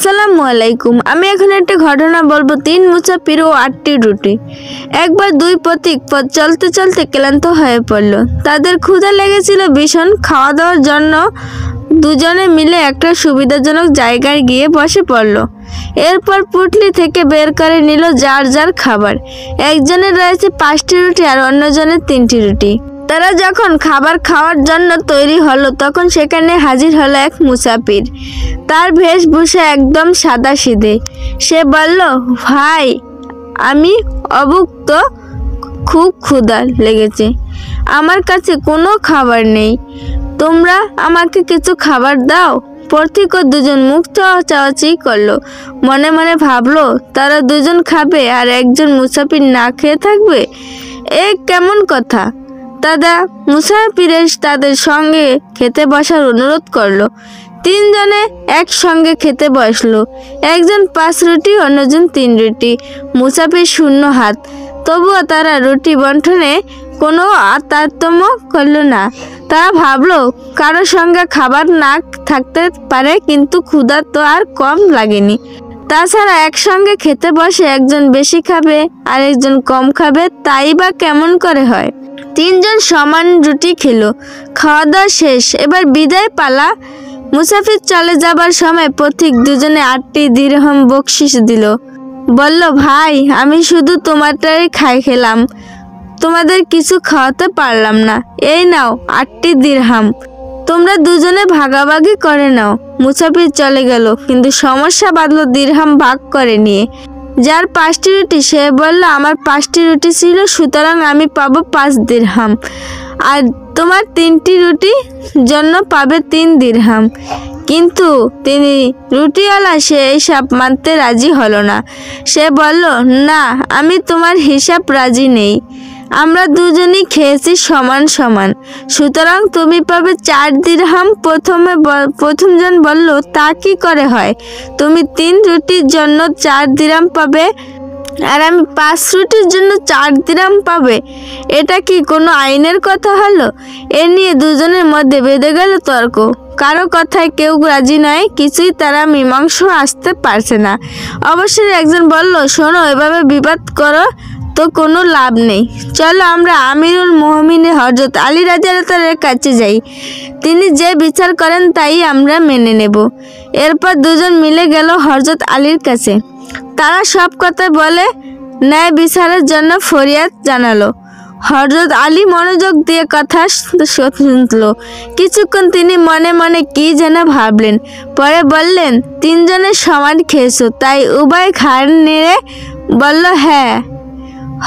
আসসালামু আলাইকুম। আমি এখন একটা ঘটনা বলবো। 3 মুসাফির ও 8টি রুটি। একবার দুই পথিক পথ চলতে চলতে ক্লান্ত হয়ে পড়ল। তাদের ক্ষুধা লেগেছিল ভীষণ। খাওয়া দাওয়ার জন্য দুজনে মিলে একটা সুবিধাজনক জায়গায় গিয়ে বসে পড়ল। এরপর পুটলি থেকে বের করে নিল যার যার খাবার। একজনের রয়েছে 5টি রুটি আর অন্যজনের 3টি রুটি। তারা যখন খাবার খাওয়ার জন্য তৈরি হলো তখন সেখানে হাজির হলো এক মুসাফির। তার বেশভূষা একদম সাদাসিধে। সে বলল, ভাই, আমি অভুক্ত, খুব ক্ষুধা লেগেছে, আমার কাছে কোনো খাবার নেই, তোমরা আমাকে কিছু খাবার দাও। পথিক ও দুজন মুখ চাওয়াচাওয়ি করলো। মনে মনে ভাবলো তারা দুজন খাবে আর একজন মুসাফির না খেয়ে থাকবে, এ কেমন কথা। দাদা মুসাফিরের তাদের সঙ্গে খেতে বসার অনুরোধ করলো। 3 জনে একসঙ্গে খেতে বসলো। একজন 5 রুটি, অন্যজন 3 রুটি। মুসাফির শূন্য হাত, তবুও তারা রুটি বন্টনে কোনো তারতম্য করলো না। তারা ভাবলো কারো সঙ্গে খাবার না থাকতে পারে, কিন্তু ক্ষুধা তো আর কম লাগেনি। তাছাড়া একসঙ্গে খেতে বসে একজন বেশি খাবে আর একজন কম খাবে, তাই বা কেমন করে হয়। 3 জন সমান রুটি খেলো। খাওয়া দাওয়া শেষ, এবার বিদায় পালা। মুসাফির চলে যাবার সময় পথিক দুজনে 8টি দিরহাম বকশিশ দিল। বলল, ভাই, আমি শুধু তোমারটাই খেলাম, তোমাদের কিছু খাওয়াতে পারলাম না। এই নাও 8টি দিরহাম, তোমরা দুজনে ভাগাভাগি করে নাও। মুসাফির চলে গেল, কিন্তু সমস্যা বাঁধলো দিরহাম ভাগ করে নিয়ে। যার 5টি রুটি সে বলল, আমার 5টি রুটি ছিল, সুতরাং আমি পাবো 5 দিরহাম, আর তোমার 3টি রুটির জন্য পাবে 3 দিরহাম। কিন্তু তিনি রুটিওয়ালা সে হিসাব মানতে রাজি হলো না। সে বলল, না, আমি তোমার হিসাব রাজি নেই, আমরা দুজনই খেয়েছি সমান সমান, সুতরাং তুমি পাবে 4 দিরহাম। প্রথমজন বলল, তা কি করে হয়, তুমি 3 রুটির জন্য 4 দিরহাম পাবে আর আমি 5 রুটির জন্য 4 দিরহাম পাবে, এটা কি কোনো আইনের কথা হলো। এ নিয়ে দুজনের মধ্যে বেঁধে গেল তর্ক। কারো কথায় কেউ রাজি নয়, কিছুই তারা মীমাংসা আসতে পারছে না। অবশ্যই একজন বলল, শোনো, এভাবে বিবাদ করো তো কোনো লাভ নেই, চলো আমরা আমিরুল মুমিনিন হযরত আলী রাদিয়াল্লাহু তাআলার কাছে যাই, তিনি যে বিচার করেন তাই আমরা মেনে নেব। এরপর দুজন মিলে গেল হযরত আলীর কাছে। তারা সব কথা বলে ন্যায় বিচারের জন্য ফরিয়াদ জানালো। হযরত আলী মনোযোগ দিয়ে কথা শুনলো। কিছুক্ষণ তিনি মনে মনে কি যেন ভাবলেন। পরে বললেন, 3 জনের সমান খেয়েছো, তাই উভয় ঘাড় নেড়ে বলল, হ্যাঁ।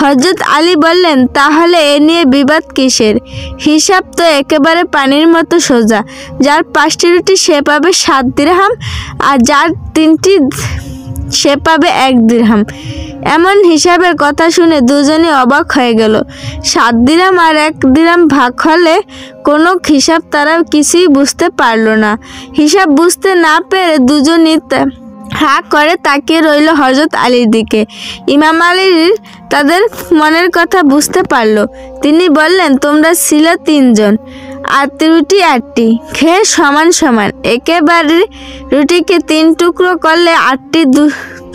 হযরত আলী বললেন, তাহলে এ নিয়ে বিবাদ কিসের, হিসাব তো একেবারে পানির মতো সোজা। যার 5টি রুটি সে পাবে 7 দিরহাম, আর যার 3টি সে পাবে 1 দিরহাম। এমন হিসাবের কথা শুনে দুজনই অবাক হয়ে গেল। 7 দিরহাম আর 1 দিরহাম ভাগ হলে কোনো হিসাব তারা কিছুই বুঝতে পারল না। হিসাব বুঝতে না পেরে দুজনই হা করে তাকিয়ে রইল হযরত আলীর দিকে। ইমাম আলী তাদের মনের কথা বুঝতে পারল। তিনি বললেন, তোমরা ছিল 3 জন, আর রুটি 8টি, খেয়ে সমান সমান। একেবারে রুটিকে 3 টুকরো করলে 8টি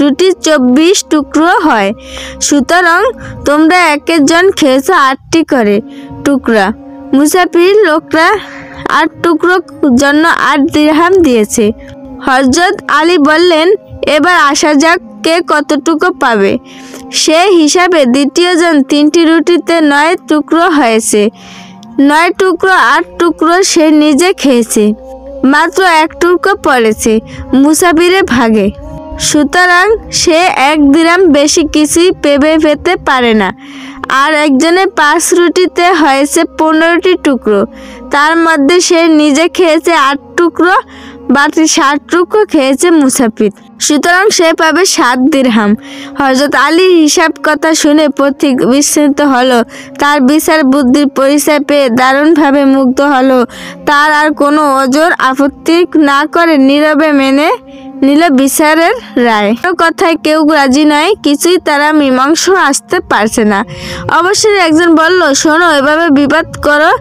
রুটি 24 টুকরো হয়, সুতরাং তোমরা একজন খেয়েছো 8টি করে টুকরা। মুসাফির লোকরা 8 টুকরোর জন্য 8 দিরহাম দিয়েছে। হযরত আলী বললেন, এবার আসা যাক কে কতটুকু পাবে। সে হিসাবে দ্বিতীয়জন 3টি রুটিতে 9 টুকরো হয়েছে। 9 টুকরো 8 টুকরো সে নিজে খেয়েছে, মাত্র 1 টুকরো পড়েছে মুসাফিরের ভাগে, সুতরাং সে 1 দিরহাম বেশি কিছুই পেতে পারে না। আর একজনের 5 রুটিতে হয়েছে 15টি টুকরো, তার মধ্যে সে নিজে খেয়েছে 8 টুকরো, বাকি 7 টুকরো খেয়েছে মুসাফির, সুতরাং সে পাবে 7 দিরহাম। হযরত আলী হিসাব কথা শুনে পথিক বিস্মিত হলো। তার বিচার বুদ্ধির পরিচয় পেয়ে দারুণভাবে মুগ্ধ হলো। তার আর কোনো ওজর আপত্তি না করে নীরবে মেনে নিল বিচারের রায়। কথায় কেউ রাজি নয়, কিছুই তারা মীমাংসা আসতে পারছে না। অবশ্যই একজন বলল, শোনো, এভাবে বিবাদ করো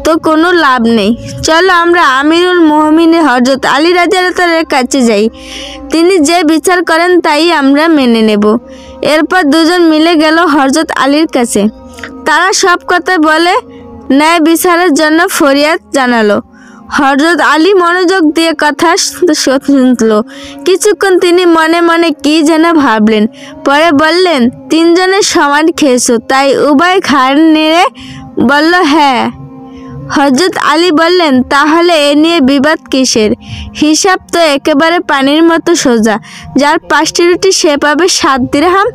তো কোনো লাভ নেই। চলো আমরা আমিরুল মুমিনিন হযরত আলী রাদিয়াল্লাহু তাআলার কাছে যাই, তিনি যে বিচার করেন তাই আমরা মেনে নেব। এরপর দুজন মিলে গেল হযরত আলীর কাছে। তারা সব কথা বলে ন্যায় বিচারের জন্য ফরিয়াদ জানালো। হযরত আলী মনোযোগ দিয়ে কথা শুনল। কিছুক্ষণ তিনি মনে মনে কি যেন ভাবলেন, পরে বললেন, তিনজনের সমান খেয়েছো, তাই উভয় ঘাড় নেড়ে বলল হ্যাঁ। হযরত আলী বললেন, তাহলে এ নিয়ে বিবাদ কিসের? হিসাব তো একেবারে পানির মতো সোজা। যার 5টি রুটি সে পাবে 7 দিরহাম,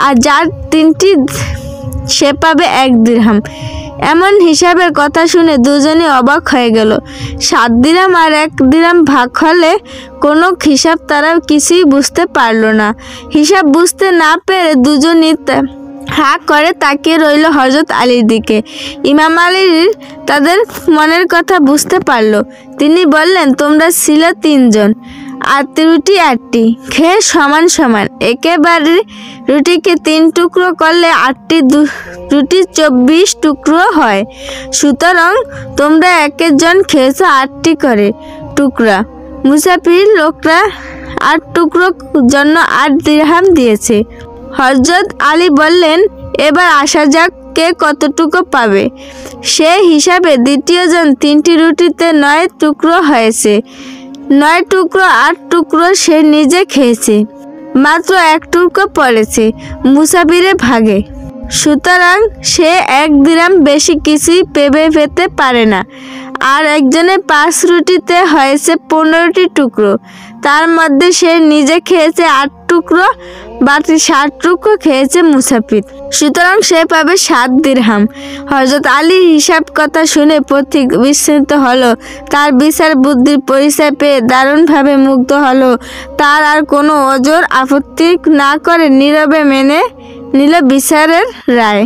আর যার 3টি সে পাবে 1 দিরহাম। এমন হিসাবের কথা শুনে দুজনই অবাক হয়ে গেল। 7 দিরহাম আর 1 দিরহাম ভাগ হলে কোনো হিসাব তারা কিছুই বুঝতে পারল না। হিসাব বুঝতে না পেরে দুজনই হা করে তাকিয়ে রইল হযরত আলীর দিকে। ইমাম আলী তাদের মনের কথা বুঝতে পারল। তিনি বললেন, তোমরা ছিল 3 জন, 8 রুটি 8টি, খেয়ে সমান সমান। একেবারে রুটিকে 3 টুকরো করলে 8টি রুটি 24 টুকরো হয়। সুতরাং তোমরা এক জন খেয়েছো 8টি করে টুকরা। মুসাফির লোকরা 8 টুকরোর জন্য 8 দিরহাম দিয়েছে। হযরত আলী বললেন, এবার আসা যাক কে কতটুকু পাবে। সে হিসাবে দ্বিতীয় জন 3টি রুটিতে 9 টুকরো হয়েছে। 9 টুকরো 8 টুকরো সে নিজে খেয়েছে, মাত্র 1 টুকরো পড়েছে মুসাফিরের ভাগে। সুতরাং সে 1 দিরহাম বেশি কিছুই পেতে পারে না। আর একজনের 5 রুটিতে হয়েছে 15টি টুকরো, তার মধ্যে সে নিজে খেয়েছে 8 টুকরো, বাকি 7 টুকরো খেয়েছে মুসাফির। সুতরাং সে পাবে 7 দিরহাম। হযরত আলী হিসাব কথা শুনে পথিক বিস্মিত হলো। তার বিচার বুদ্ধির পরিচয় পেয়ে দারুণভাবে মুগ্ধ হলো। তার আর কোনো ওজর আপত্তি না করে নীরবে মেনে নিল বিচারের রায়।